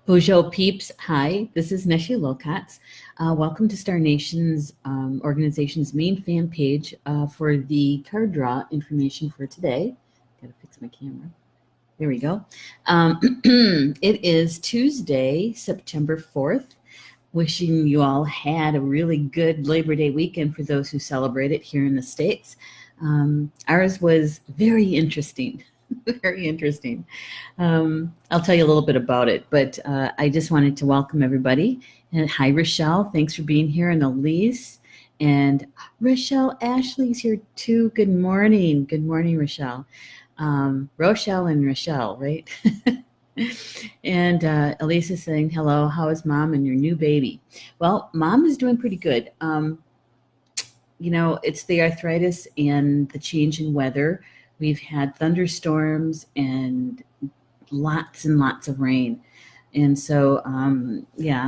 Bojo peeps, hi, this is Neshi Locats. Welcome to Star Nation's organization's main fan page for the card draw information for today. Gotta fix my camera. There we go. It is Tuesday, September 4th. Wishing you all had a really good Labor Day weekend for those who celebrate it here in the States. Ours was very interesting. Very interesting. I'll tell you a little bit about it, but I just wanted to welcome everybody. And hi, Rochelle. Thanks for being here. And Elise. And Rochelle Ashley's here too. Good morning. Good morning, Rochelle. Rochelle and Rochelle, right? And Elise is saying, hello, how is mom and your new baby? Well, mom is doing pretty good. It's the arthritis and the change in weather. We've had thunderstorms and lots of rain. And so,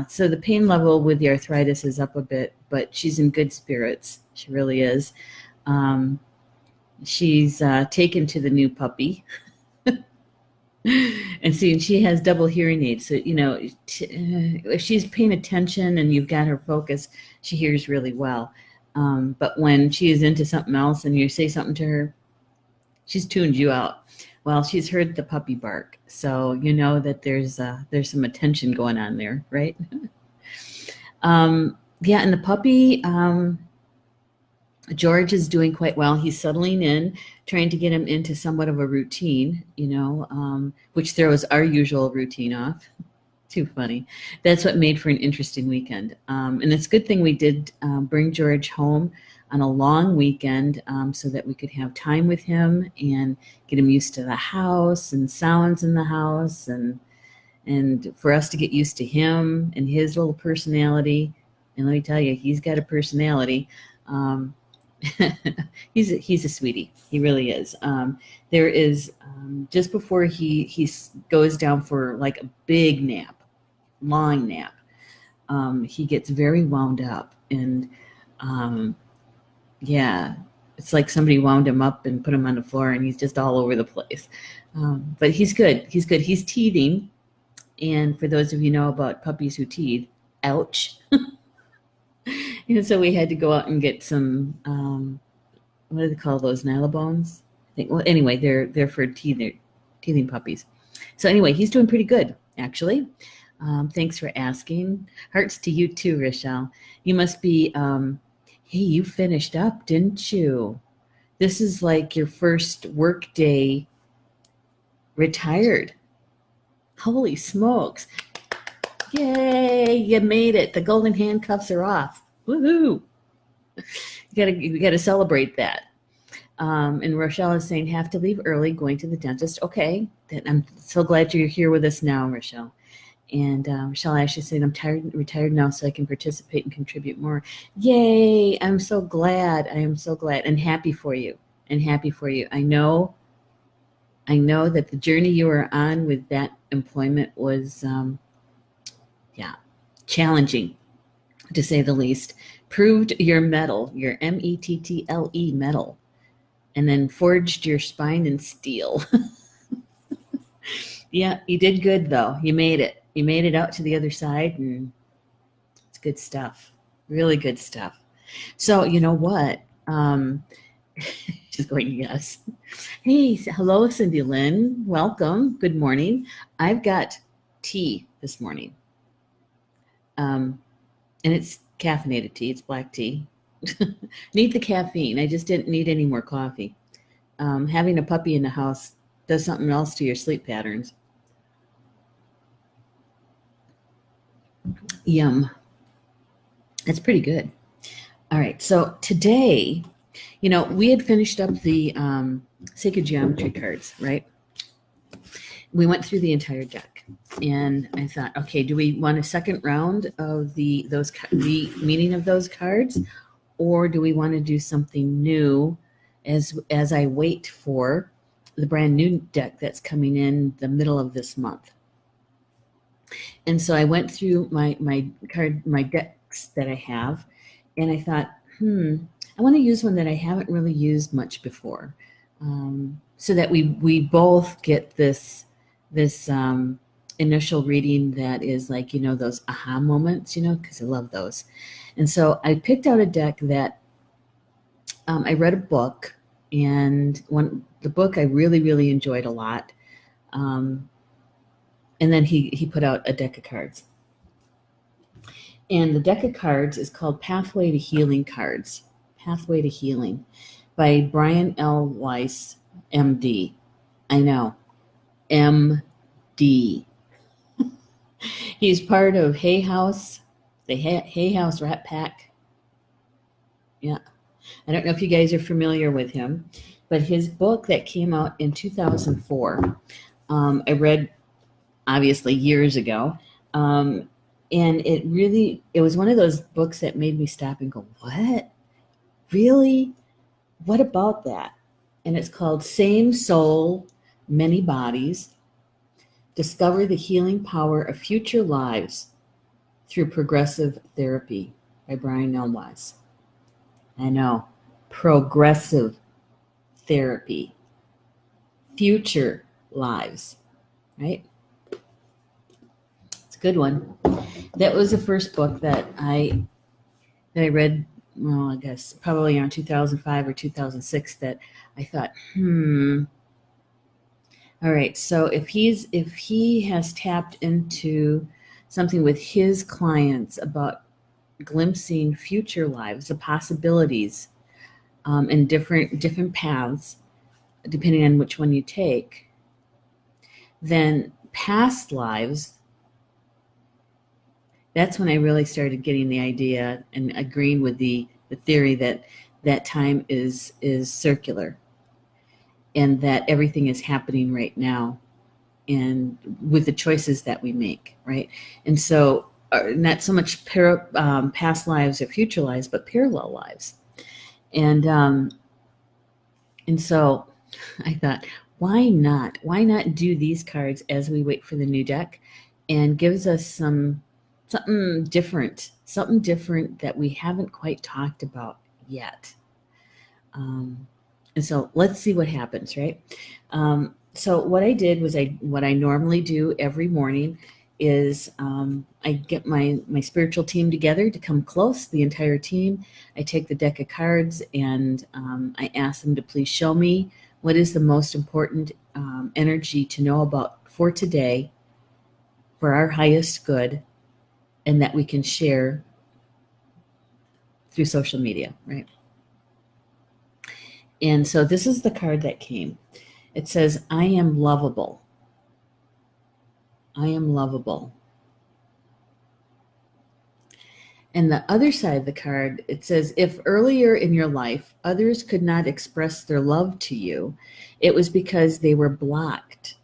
so the pain level with the arthritis is up a bit, but she's in good spirits. She really is. She's taken to the new puppy. And see, she has double hearing aids. So, if she's paying attention and you've got her focus, she hears really well. But when she is into something else and you say something to her, she's tuned you out. Well, she's heard the puppy bark, so you know that there's some attention going on there, right? And the puppy, George is doing quite well. He's settling in, trying to get him into somewhat of a routine, which throws our usual routine off. Too funny. That's what made for an interesting weekend. And it's a good thing we did bring George home on a long weekend so that we could have time with him and get him used to the house and sounds in the house and for us to get used to him and his little personality. And let me tell you, he's got a personality. He's a sweetie. He really is. There is just before he goes down for like a big nap, long nap, he gets very wound up and it's like somebody wound him up and put him on the floor and he's just all over the place. But he's good. He's good. He's teething. And for those of you know about puppies who teeth, ouch. So we had to go out and get some, what do they call those, Nylabones? Well, anyway, they're for teething puppies. So anyway, he's doing pretty good, actually. Thanks for asking. Hearts to you too, Rochelle. You must be... hey, you finished up, didn't you? This is like your first work day retired. Holy smokes. Yay, you made it. The golden handcuffs are off. Woohoo. You gotta celebrate that. And Rochelle is saying, have to leave early, going to the dentist. Okay, I'm so glad you're here with us now, Rochelle. And Rochelle Ashley saying, I'm retired now so I can participate and contribute more. Yay, I'm so glad. I am so glad and happy for you. I know that the journey you were on with that employment was, challenging, to say the least. Proved your mettle, your METTLE mettle, and then forged your spine in steel. Yeah, you did good, though. You made it. You made it out to the other side, and it's good stuff. Really good stuff. So, you know what? She's going, yes. Hey, hello, Cindy Lynn. Welcome. Good morning. I've got tea this morning. And it's caffeinated tea. It's black tea. Need the caffeine. I just didn't need any more coffee. Having a puppy in the house does something else to your sleep patterns. Yum. That's pretty good. All right. So today, we had finished up the Sacred Geometry cards, right? We went through the entire deck, and I thought, okay, do we want a second round of the meaning of those cards, or do we want to do something new as I wait for the brand new deck that's coming in the middle of this month? And so I went through my decks that I have, and I thought, I want to use one that I haven't really used much before, so that we both get this initial reading that is like, those aha moments, because I love those. And so I picked out a deck that I read a book, and the book I really, really enjoyed a lot. Um, and then he put out a deck of cards. And the deck of cards is called Pathway to Healing Cards. Pathway to Healing by Brian L. Weiss, MD. I know, MD. He's part of Hay House, the Hay House Rat Pack. Yeah. I don't know if you guys are familiar with him, but his book that came out in 2004, I read obviously years ago. And it was one of those books that made me stop and go, what? Really? What about that? And it's called Same Soul, Many Bodies. Discover the Healing Power of Future Lives Through Progressive Therapy by Brian L. Weiss. I know, progressive therapy. Future lives, right? It's a good one. That was the first book that I read, well, I guess probably around 2005 or 2006, that I thought, all right, so if he has tapped into something with his clients about glimpsing future lives, the possibilities, and different paths, depending on which one you take, then past lives, that's when I really started getting the idea and agreeing with the theory that time is circular, and that everything is happening right now, and with the choices that we make, right? And so not so much past lives or future lives, but parallel lives. And so I thought, why not do these cards as we wait for the new deck, and gives us something different that we haven't quite talked about yet. And so let's see what happens, right? So what I did was what I normally do every morning is I get my spiritual team together to come close, the entire team. I take the deck of cards, and I ask them to please show me what is the most important energy to know about for today, for our highest good, and that we can share through social media, right? And so this is the card that came. It says, I am lovable. I am lovable. And the other side of the card, it says, if earlier in your life others could not express their love to you, it was because they were blocked,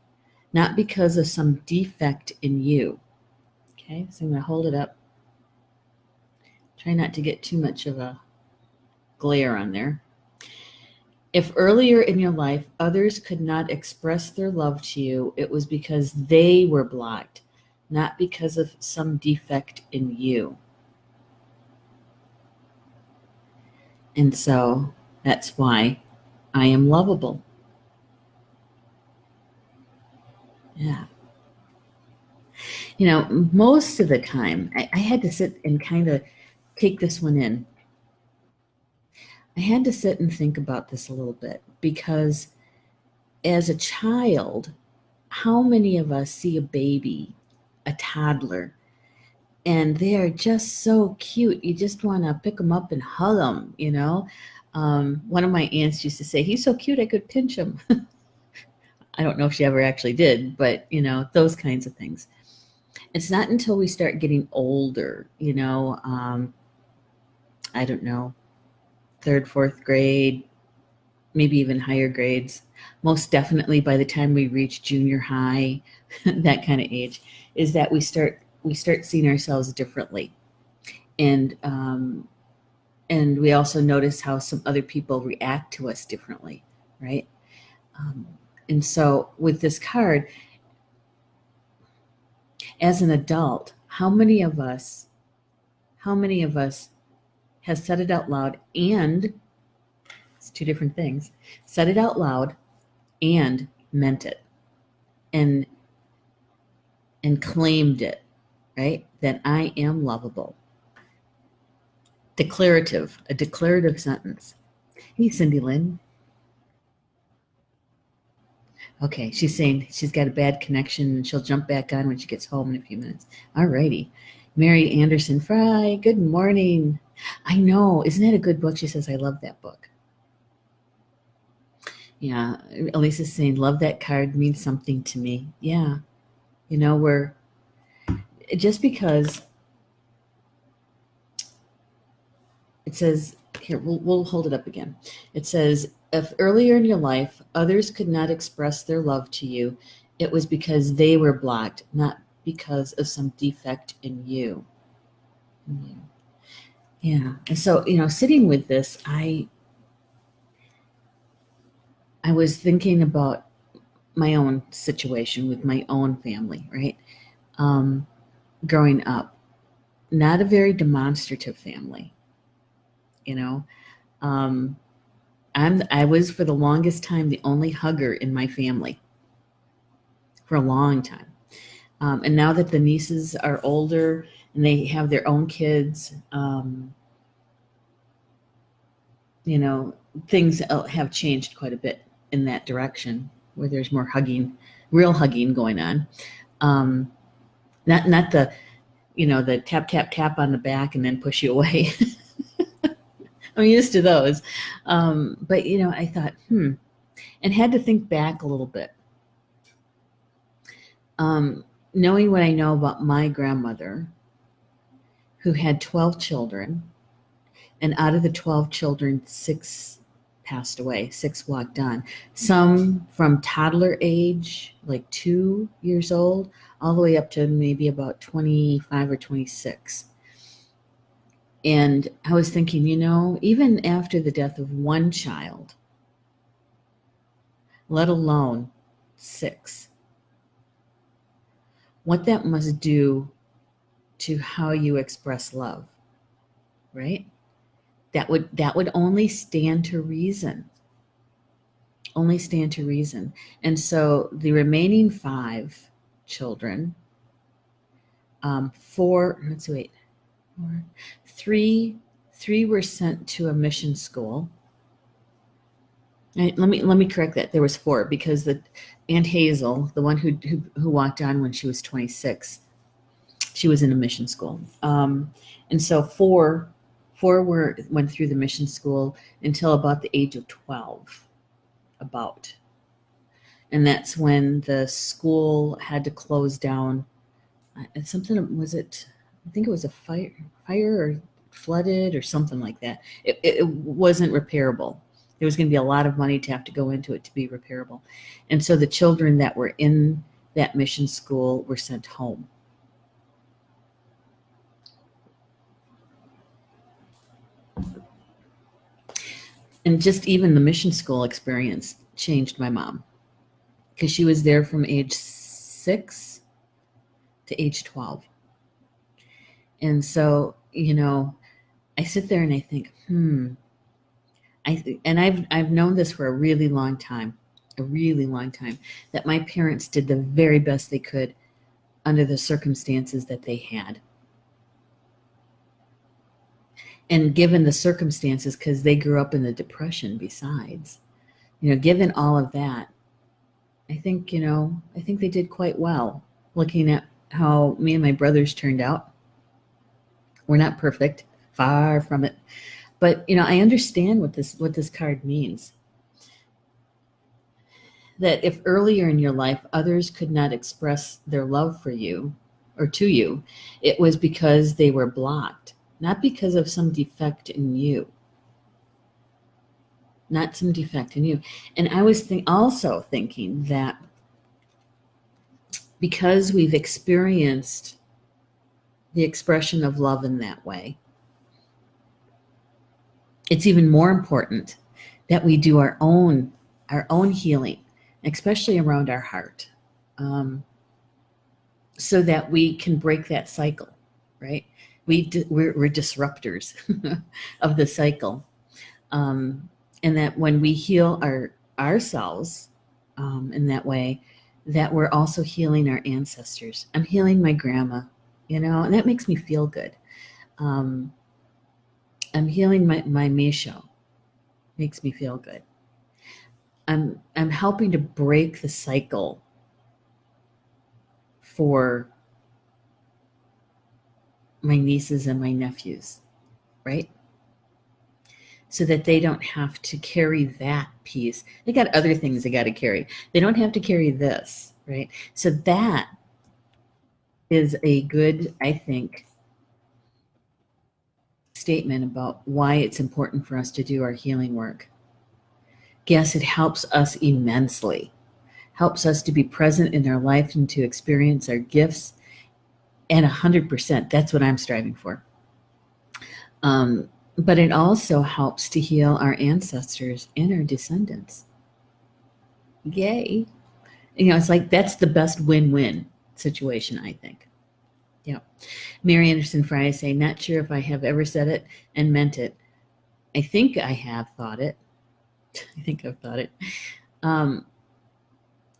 not because of some defect in you. Okay, so I'm going to hold it up. Try not to get too much of a glare on there. If earlier in your life others could not express their love to you, it was because they were blocked, not because of some defect in you. And so that's why I am lovable. Yeah. Most of the time, I had to sit and kind of take this one in. I had to sit and think about this a little bit, because as a child, how many of us see a baby, a toddler, and they are just so cute. You just want to pick them up and hug them, One of my aunts used to say, he's so cute I could pinch him. I don't know if she ever actually did, but, those kinds of things. It's not until we start getting older, I don't know, 3rd, 4th grade, maybe even higher grades, most definitely by the time we reach junior high, that kind of age, is that we start seeing ourselves differently. And we also notice how some other people react to us differently, right? And so with this card, as an adult, how many of us has said it out loud, and it's two different things, said it out loud and meant it, and and claimed it, right? That I am lovable. Declarative, a declarative sentence. Hey, Cindy Lynn. Okay, she's saying she's got a bad connection and she'll jump back on when she gets home in a few minutes. All righty. Mary Anderson Fry, good morning. I know, isn't that a good book? She says, I love that book. Yeah, Elisa's saying, love that card, means something to me. Yeah, you know, we're just because it says here, we'll hold it up again. It says, if earlier in your life others could not express their love to you, it was because they were blocked, not because of some defect in you. Yeah. And so, you know, sitting with this, I was thinking about my own situation with my own family, right? Growing up, not a very demonstrative family, you know. I was for the longest time the only hugger in my family for a long time. And now that the nieces are older and they have their own kids, you know, things have changed quite a bit in that direction where there's more hugging, real hugging going on. Not the, you know, the tap, tap, tap on the back and then push you away. I'm used to those. But, you know, I thought, and had to think back a little bit. Knowing what I know about my grandmother, who had 12 children, and out of the 12 children, 6 passed away, 6 walked on. Some from toddler age, like 2 years old, all the way up to maybe about 25 or 26. And I was thinking, you know, even after the death of one child, let alone 6, what that must do to how you express love, right? That would only stand to reason. Only stand to reason. And so the remaining 5 children, 3 were sent to a mission school. Let me correct that. There was 4 because the Aunt Hazel, the one who walked on when she was 26, she was in a mission school. And so 4 went through the mission school until about the age of 12, about. And that's when the school had to close down. Something, was it, I think it was a fire or flooded or something like that. It wasn't repairable. There was going to be a lot of money to have to go into it to be repairable. And so the children that were in that mission school were sent home. And just even the mission school experience changed my mom, because she was there from age 6 to age 12. And so, you know, I sit there and I think, I've known this for a really long time, that my parents did the very best they could under the circumstances that they had. And given the circumstances, because they grew up in the Depression besides, you know, given all of that, I think they did quite well, looking at how me and my brothers turned out. We're not perfect, far from it. But, you know, I understand what this card means. That if earlier in your life others could not express their love for you or to you, it was because they were blocked, not because of some defect in you. Not some defect in you. And I was also thinking that because we've experienced the expression of love in that way, it's even more important that we do our own healing, especially around our heart, so that we can break that cycle, right? We're disruptors of the cycle, and that when we heal ourselves in that way, that we're also healing our ancestors. I'm healing my grandma, and that makes me feel good. Um, I'm healing my Misho. Makes me feel good. I'm helping to break the cycle for my nieces and my nephews, right? So that they don't have to carry that piece. They got other things they got to carry. They don't have to carry this, right? So that is a good, I think, statement about why it's important for us to do our healing work. Yes, it helps us immensely. Helps us to be present in our life and to experience our gifts. And 100%, that's what I'm striving for. But it also helps to heal our ancestors and our descendants. Yay. It's like that's the best win-win situation, I think. Yeah. Mary Anderson Fry is saying, not sure if I have ever said it and meant it. I think I have thought it. I think I've thought it.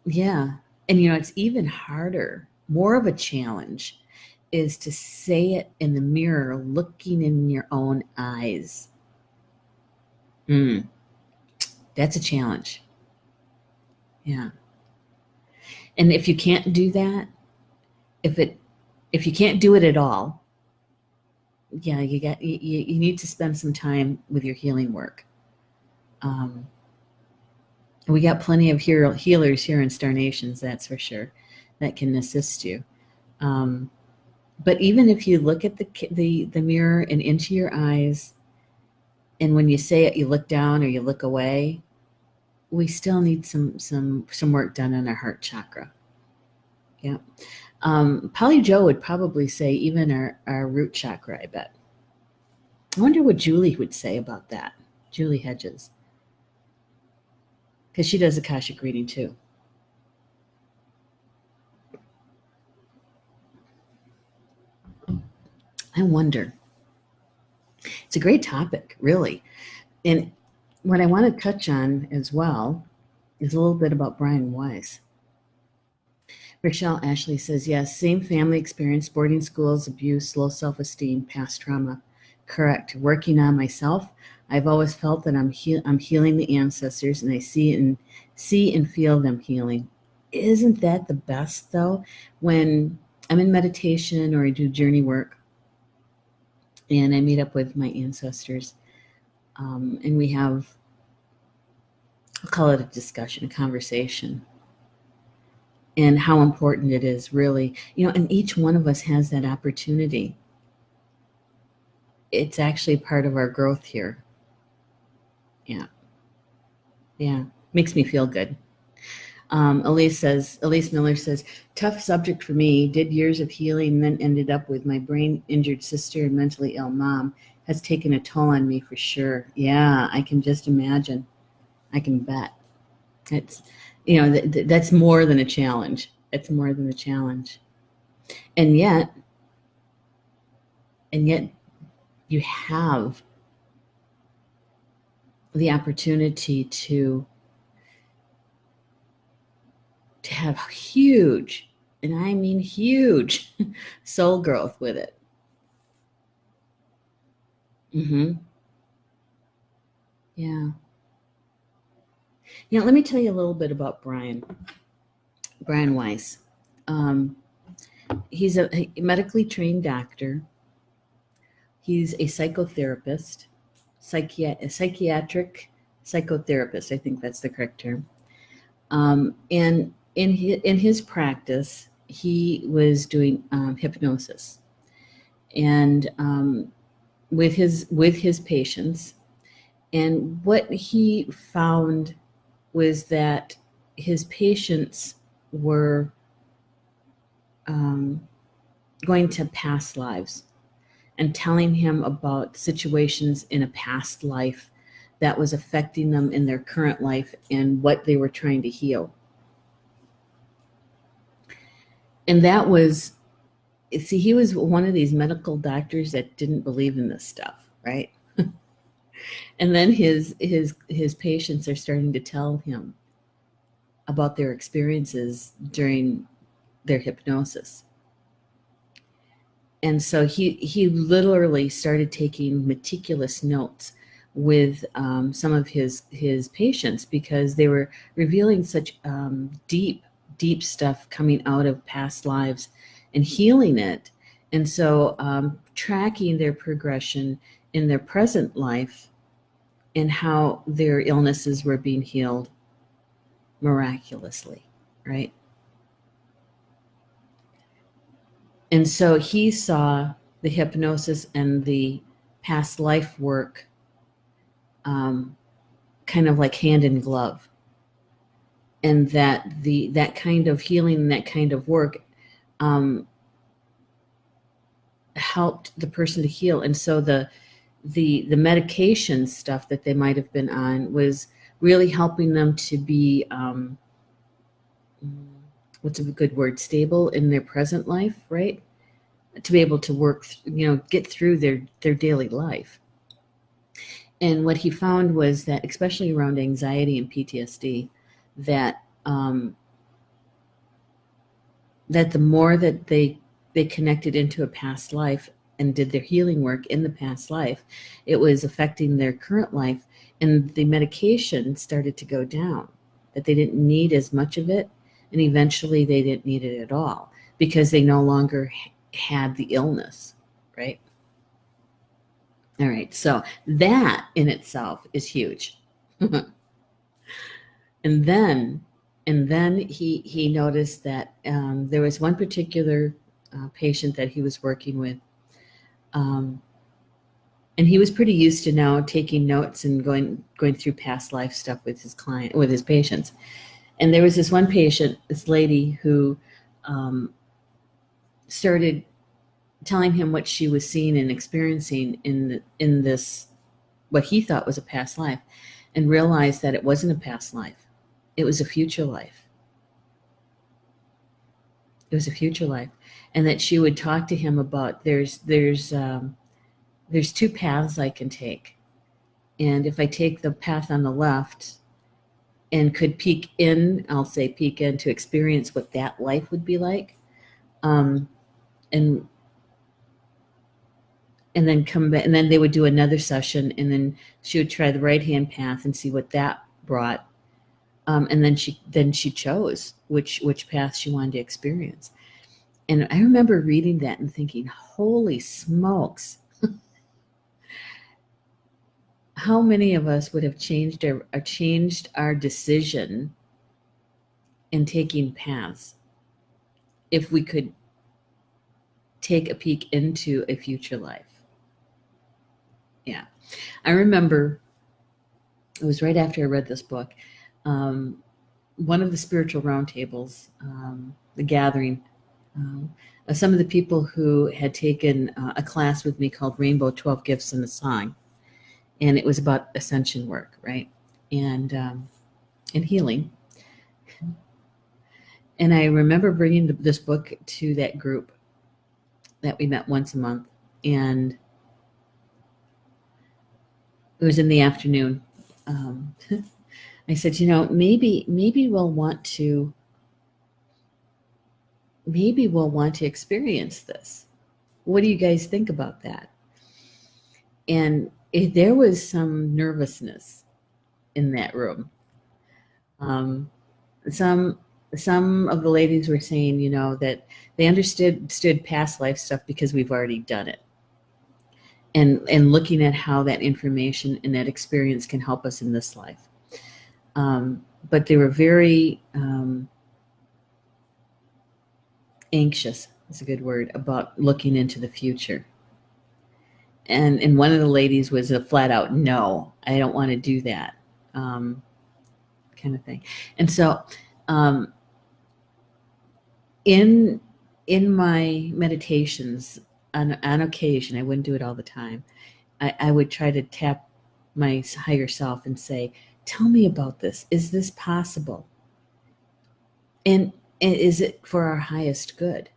Yeah. And it's even harder, more of a challenge is to say it in the mirror, looking in your own eyes. That's a challenge. Yeah. And if you can't do that, if you can't do it at all, yeah, you need to spend some time with your healing work. We got plenty of healers here in Star Nations, that's for sure, that can assist you. But even if you look at the mirror and into your eyes, and when you say it, you look down or you look away, we still need some work done on our heart chakra. Yeah. Polly Joe would probably say even our root chakra, I bet. I wonder what Julie would say about that. Julie Hedges. Because she does Akashic reading too. I wonder. It's a great topic, really. And what I want to touch on as well is a little bit about Brian Weiss. Rochelle Ashley says, yes, same family experience, boarding schools, abuse, low self-esteem, past trauma. Correct. Working on myself. I've always felt that I'm healing the ancestors, and I see and feel them healing. Isn't that the best, though? When I'm in meditation or I do journey work and I meet up with my ancestors, and we have, I'll call it a discussion, a conversation, and how important it is, really. And each one of us has that opportunity. It's actually part of our growth here. Yeah, makes me feel good. Elise Miller says, tough subject for me. Did years of healing, then ended up with my brain injured sister and mentally ill mom. Has taken a toll on me for sure. Yeah, I can just imagine. I can bet. It's, that's more than a challenge. It's more than a challenge. And yet you have the opportunity to have huge, and I mean huge, soul growth with it. Yeah. Let me tell you a little bit about Brian Weiss. He's a medically trained doctor. He's a psychotherapist, a psychiatric psychotherapist. I think that's the correct term. And in his practice, he was doing hypnosis, and with his patients. And what he found was that his patients were going to past lives and telling him about situations in a past life that was affecting them in their current life and what they were trying to heal. And that was, see, he was one of these medical doctors that didn't believe in this stuff, right? And then his patients are starting to tell him about their experiences during their hypnosis. And so he literally started taking meticulous notes with some of his patients, because they were revealing such deep stuff coming out of past lives and healing it. And so tracking their progression in their present life and how their illnesses were being healed miraculously, right? And so he saw the hypnosis and the past life work kind of like hand in glove, and that kind of healing, that kind of work helped the person to heal. And so the medication stuff that they might have been on was really helping them to be what's a good word, stable in their present life, right? To be able to work, get through their daily life. And what he found was that, especially around anxiety and PTSD, that that the more that they connected into a past life and did their healing work in the past life, it was affecting their current life, and the medication started to go down, that they didn't need as much of it, and eventually they didn't need it at all because they no longer had the illness, right? All right, so that in itself is huge. And then he noticed that there was one particular patient that he was working with, and he was pretty used to now taking notes and going through past life stuff with his patients. And there was this one patient, this lady, who started telling him what she was seeing and experiencing in this, what he thought was a past life, and realized that it wasn't a past life. It was a future life. It was a future life. And that she would talk to him about there's two paths I can take. And if I take the path on the left and could peek in to experience what that life would be like, and then come back, and then they would do another session, and then she would try the right-hand path and see what that brought. And then she chose which path she wanted to experience. And I remember reading that and thinking, holy smokes, how many of us would have changed our decision in taking paths if we could take a peek into a future life? Yeah. I remember it was right after I read this book. One of the spiritual roundtables, the gathering, some of the people who had taken a class with me called Rainbow 12 Gifts in the Song. And it was about ascension work, right? And healing. And I remember bringing this book to that group that we met once a month. And it was in the afternoon. I said, maybe we'll want to experience this. What do you guys think about that? And there was some nervousness in that room. Some of the ladies were saying, that they understood past life stuff because we've already done it. And looking at how that information and that experience can help us in this life. But they were very anxious, is a good word, about looking into the future. And one of the ladies was a flat out, no, I don't want to do that, kind of thing. And so in my meditations, on occasion, I wouldn't do it all the time, I would try to tap my higher self and say, tell me about this. Is this possible? And is it for our highest good?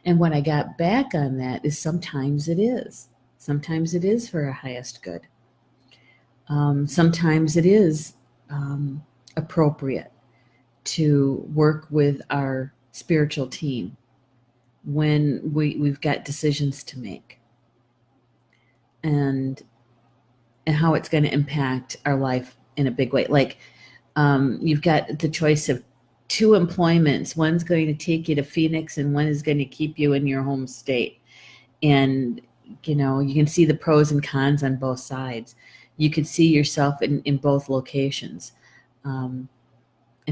And what I got back on that is sometimes it is. Sometimes it is for our highest good. Sometimes it is appropriate to work with our spiritual team when we've got decisions to make, and how it's going to impact our life in a big way. Like, you've got the choice of two employments. One's going to take you to Phoenix, and one is going to keep you in your home state. And, you can see the pros and cons on both sides. You could see yourself in both locations, and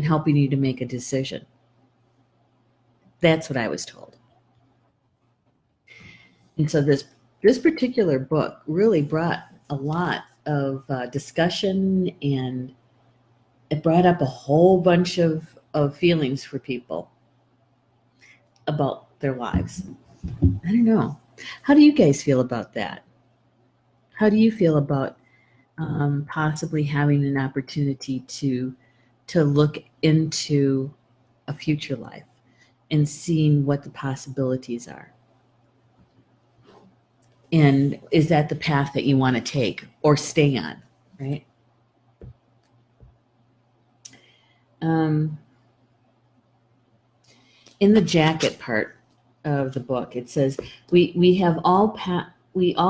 helping you to make a decision. That's what I was told. And so this particular book really brought a lot of discussion, and it brought up a whole bunch of feelings for people about their lives. I don't know. How do you guys feel about that? How do you feel about possibly having an opportunity to look into a future life and seeing what the possibilities are? And is that the path that you want to take or stay on, right? In the jacket part of the book, it says, we all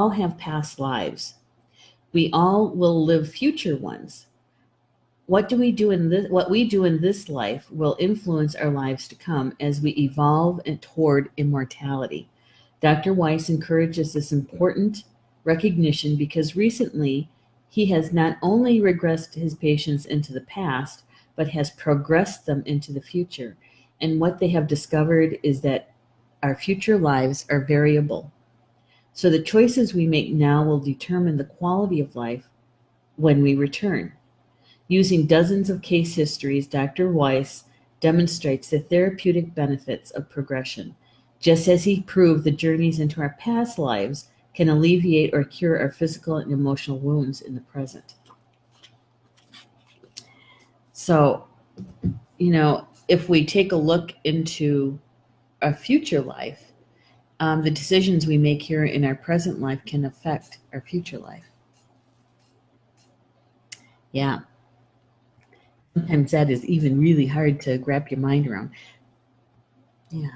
have past lives. We all will live future ones. What we do in this life will influence our lives to come as we evolve toward immortality. Dr. Weiss encourages this important recognition because recently he has not only regressed his patients into the past, but has progressed them into the future. And what they have discovered is that our future lives are variable. So the choices we make now will determine the quality of life when we return. Using dozens of case histories, Dr. Weiss demonstrates the therapeutic benefits of progression, just as he proved the journeys into our past lives can alleviate or cure our physical and emotional wounds in the present. So, if we take a look into our future life, the decisions we make here in our present life can affect our future life. Yeah. Sometimes that is even really hard to wrap your mind around. Yeah.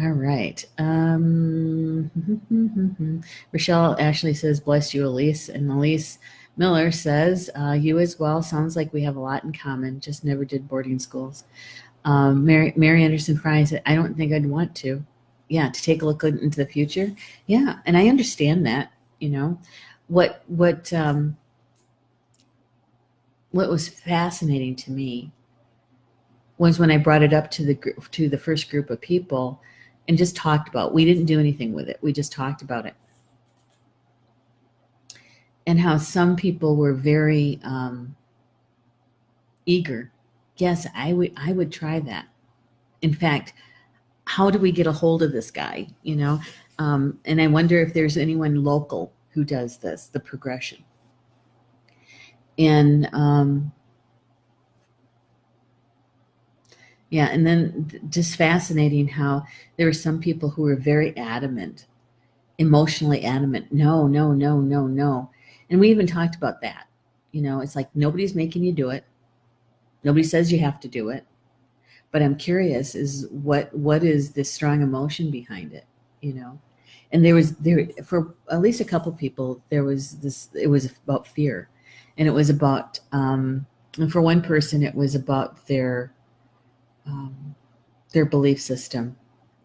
All right. Rochelle Ashley says, bless you, Elise. And Elise Miller says, you as well. Sounds like we have a lot in common, just never did boarding schools. Mary Anderson Fry said, I don't think I'd want to. Yeah, to take a look into the future. Yeah, and I understand that, What was fascinating to me was when I brought it up to the first group of people and just talked about. We didn't do anything with it. We just talked about it, and how some people were very eager. Yes, I would try that. In fact, how do we get a hold of this guy? And I wonder if there's anyone local who does this, the progression. And yeah, and then just fascinating how there were some people who were very adamant, emotionally adamant. No, no, no, no, no. And we even talked about that. It's like nobody's making you do it. Nobody says you have to do it. But I'm curious is what is the strong emotion behind it, And there for at least a couple people, there was this, it was about fear. And it was about and for one person it was about their belief system,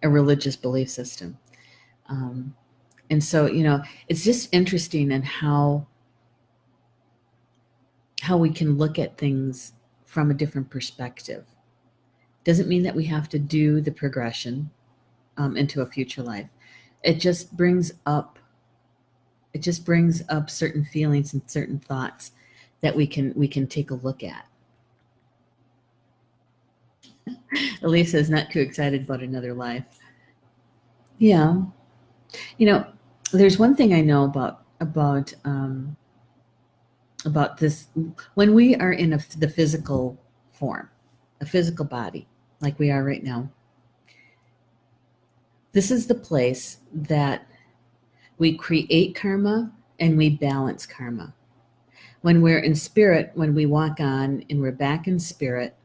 a religious belief system. And so, it's just interesting in how we can look at things from a different perspective. Doesn't mean that we have to do the progression into a future life. It just brings up certain feelings and certain thoughts that we can take a look at. Elisa is not too excited about another life. Yeah. There's one thing I know about this. When we are in the physical form, a physical body, like we are right now, this is the place that we create karma and we balance karma. When we're in spirit, when we walk on and we're back in spirit,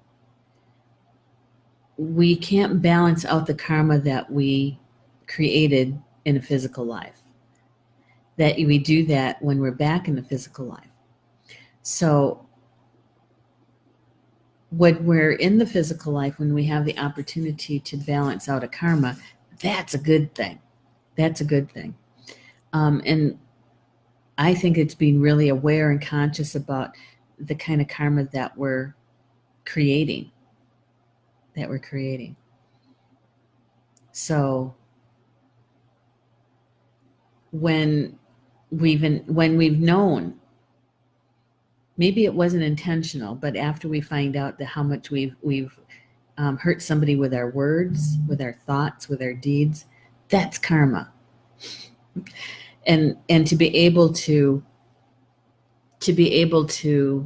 we can't balance out the karma that we created in a physical life. That we do that when we're back in the physical life. So when we're in the physical life, when we have the opportunity to balance out a karma, that's a good thing. That's a good thing. And I think it's being really aware and conscious about the kind of karma that we're creating. So when we've known, maybe it wasn't intentional, but after we find out that how much we've hurt somebody with our words, with our thoughts, with our deeds, that's karma. And to be able to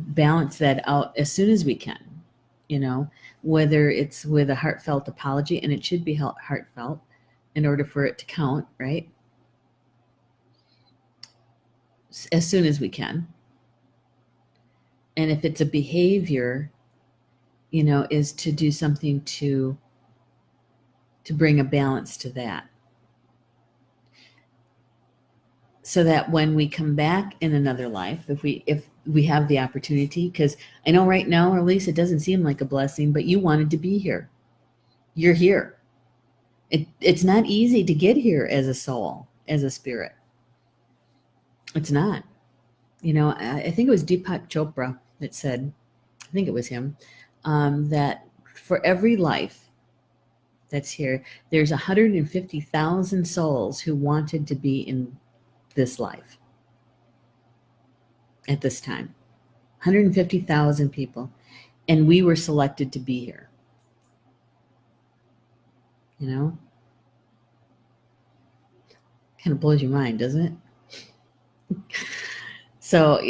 balance that out as soon as we can, whether it's with a heartfelt apology, and it should be heartfelt in order for it to count, right? As soon as we can. And if it's a behavior, is to do something to bring a balance to that. So that when we come back in another life, if we have the opportunity, because I know right now, or at least it doesn't seem like a blessing, but you wanted to be here. You're here. It's not easy to get here as a soul, as a spirit. It's not. I think it was Deepak Chopra that said, I think it was him, that for every life that's here, there's 150,000 souls who wanted to be in this life at this time. 150,000 people. And we were selected to be here. Kind of blows your mind, doesn't it? So,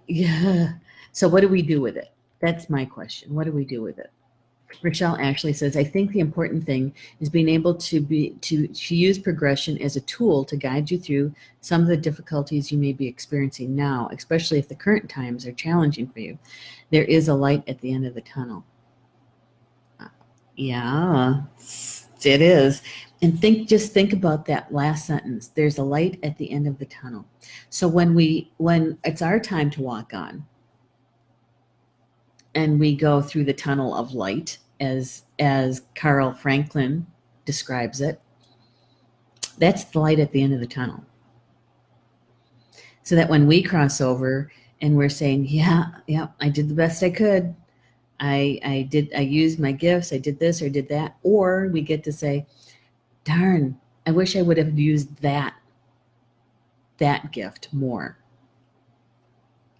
yeah. So what do we do with it? That's my question. What do we do with it? Rochelle actually says, I think the important thing is being able to use progression as a tool to guide you through some of the difficulties you may be experiencing now, especially if the current times are challenging for you. There is a light at the end of the tunnel. Yeah, it is. And just think about that last sentence. There's a light at the end of the tunnel. So when it's our time to walk on, and we go through the tunnel of light, as Carl Franklin describes it, that's the light at the end of the tunnel. So that when we cross over and we're saying, yeah, I did the best I could. I used my gifts, I did this or did that. Or we get to say, darn, I wish I would have used that gift more.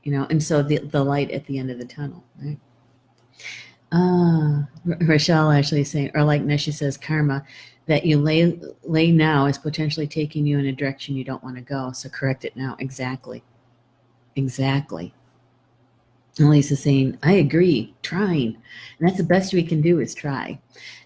And so the light at the end of the tunnel, right? Rochelle actually saying, or like Neshi says, karma that you lay now is potentially taking you in a direction you don't want to go. So correct it now. Exactly. And Lisa's saying, I agree, trying. And that's the best we can do is try.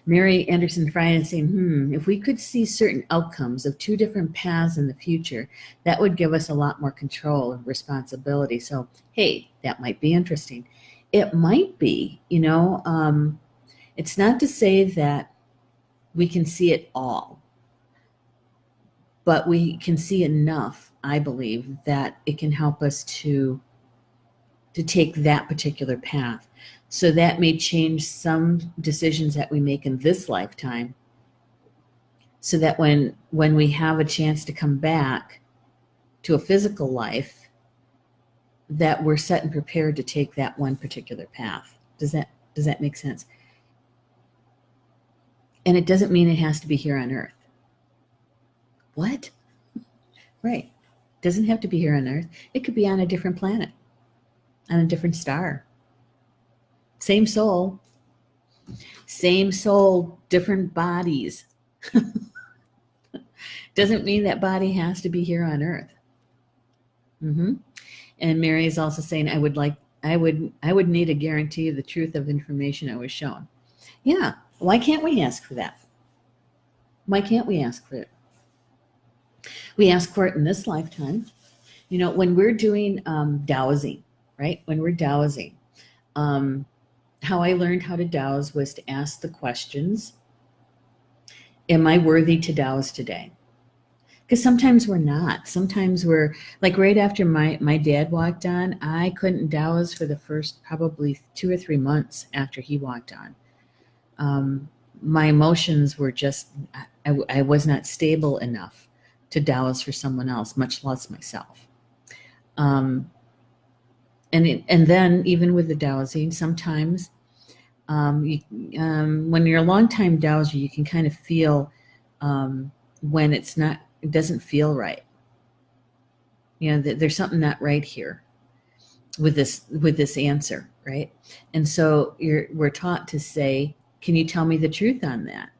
Mary Anderson Fryan is saying, if we could see certain outcomes of two different paths in the future, that would give us a lot more control and responsibility. So, hey, that might be interesting. It might be, it's not to say that we can see it all, but we can see enough, I believe, that it can help us to take that particular path. So that may change some decisions that we make in this lifetime, so that when we have a chance to come back to a physical life, that we're set and prepared to take that one particular path. Does that make sense? And it doesn't mean it has to be here on Earth. What? Right. It doesn't have to be here on Earth. It could be on a different planet, on a different star. Same soul, different bodies. Doesn't mean that body has to be here on Earth. And Mary is also saying, I would need a guarantee of the truth of information I was shown. Yeah. Why can't we ask for that? Why can't we ask for it? We ask for it in this lifetime. When we're doing dowsing, right? When we're dowsing. How I learned how to dowse was to ask the questions, am I worthy to dowse today? Because sometimes we're not. Sometimes we're like right after my dad walked on, I couldn't dowse for the first probably 2 or 3 months after he walked on. My emotions were just, I was not stable enough to dowse for someone else, much less myself. Um, and then even with the dowsing, sometimes when you're a long time dowser, you can kind of feel when it doesn't feel right. There's something not right here with this answer, right? And so we're taught to say, can you tell me the truth on that?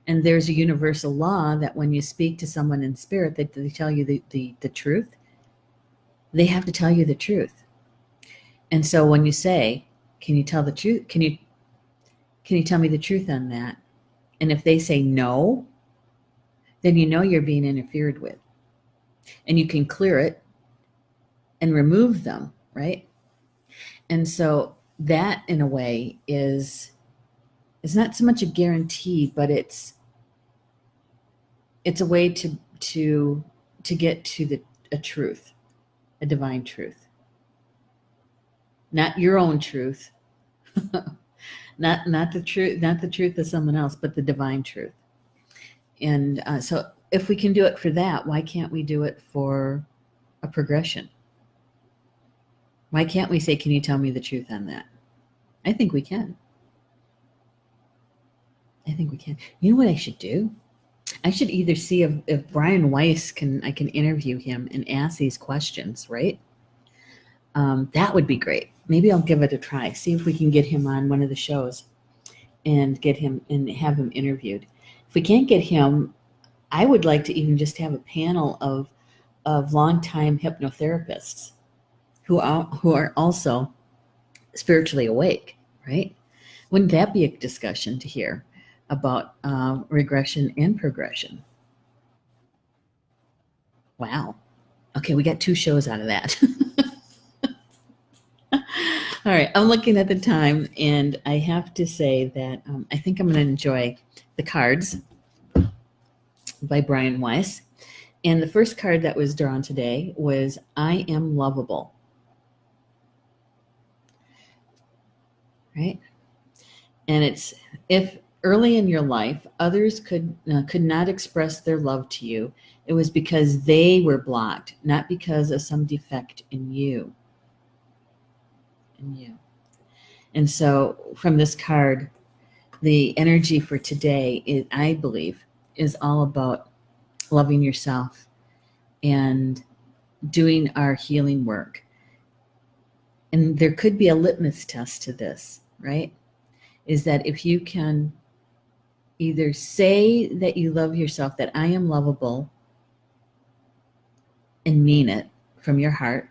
And there's a universal law that when you speak to someone in spirit, that they tell you the truth, they have to tell you the truth. And so when you say, can you tell the truth? Can you tell me the truth on that? And if they say no, then you know you're being interfered with. And you can clear it and remove them, right? And so that in a way is not so much a guarantee, but it's a way to get to a truth, a divine truth. Not your own truth. not the truth of someone else, but the divine truth. And so if we can do it for that, why can't we do it for a progression? Why can't we say, can you tell me the truth on that? I think we can. You know what I should do? I should either see if Brian Weiss I can interview him and ask these questions, right? That would be great. Maybe I'll give it a try. See if we can get him on one of the shows and get him and have him interviewed. If we can't get him, I would like to even just have a panel of longtime hypnotherapists who are also spiritually awake, right? Wouldn't that be a discussion to hear about regression and progression? Wow. Okay, we got 2 shows out of that. All right, I'm looking at the time, and I have to say that I think I'm going to enjoy the cards by Brian Weiss. And the first card that was drawn today was I Am Lovable. Right? And it's, if early in your life others could not express their love to you, it was because they were blocked, not because of some defect in you. And so from this card, the energy for today, I believe, is all about loving yourself and doing our healing work. And there could be a litmus test to this, right? Is that if you can either say that you love yourself, that I am lovable, and mean it from your heart,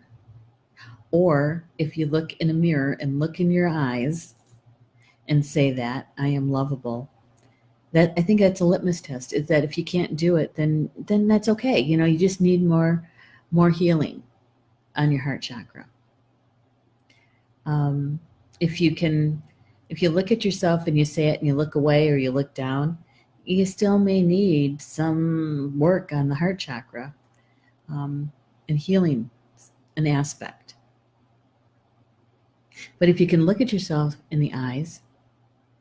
or if you look in a mirror and look in your eyes and say that I am lovable, that I think that's a litmus test. Is that if you can't do it, then that's okay. You just need more healing on your heart chakra. If you look at yourself and you say it and you look away or you look down, you still may need some work on the heart chakra and healing an aspect. But if you can look at yourself in the eyes,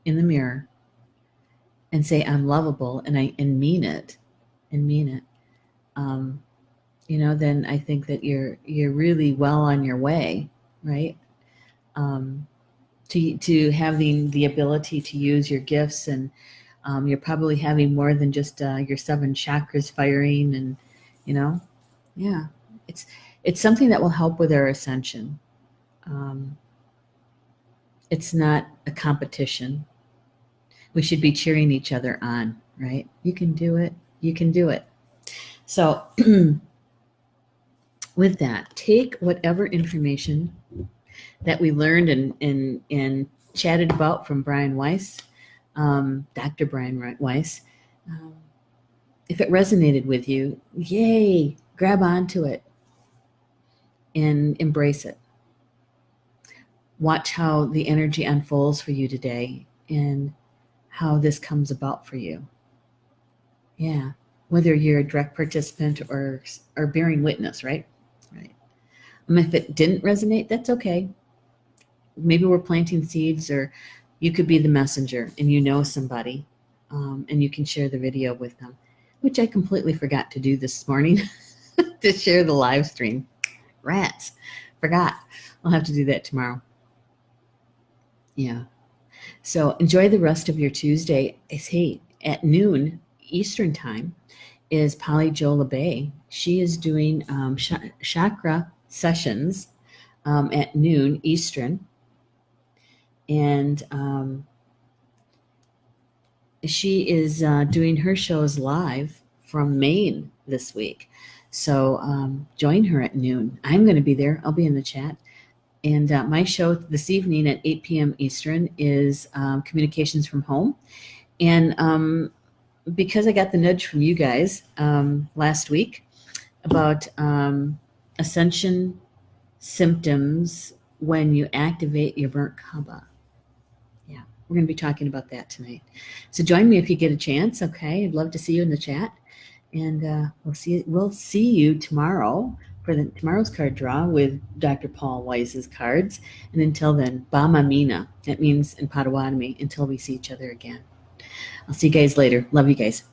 in the mirror, and say I'm lovable and mean it, then I think that you're really well on your way, right? To having the ability to use your gifts, and you're probably having more than just your 7 chakras firing, and yeah, it's something that will help with our ascension. It's not a competition. We should be cheering each other on, right? You can do it. You can do it. So with that, take whatever information that we learned and chatted about from Brian Weiss, Dr. Brian Weiss. If it resonated with you, yay, grab onto it and embrace it. Watch how the energy unfolds for you today and how this comes about for you. Yeah, whether you're a direct participant or bearing witness, right? Right. If it didn't resonate, that's okay. Maybe we're planting seeds, or you could be the messenger and you know somebody, and you can share the video with them, which I completely forgot to do this morning to share the live stream. Rats, forgot. I'll have to do that tomorrow. Yeah. So enjoy the rest of your Tuesday. Hey, at noon Eastern time is Polly Jo LeBay. She is doing chakra sessions at noon Eastern, and she is doing her shows live from Maine this week. So join her at noon. I'm going to be there. I'll be in the chat. And my show this evening at 8 p.m. Eastern is Communications from Home. And because I got the nudge from you guys last week about ascension symptoms when you activate your burnt kaba. Yeah, we're going to be talking about that tonight. So join me if you get a chance. Okay, I'd love to see you in the chat, and we'll see you tomorrow for tomorrow's card draw with Dr. Paul Weiss's cards. And until then, Bama Mina. That means in Potawatomi. Until we see each other again. I'll see you guys later. Love you guys.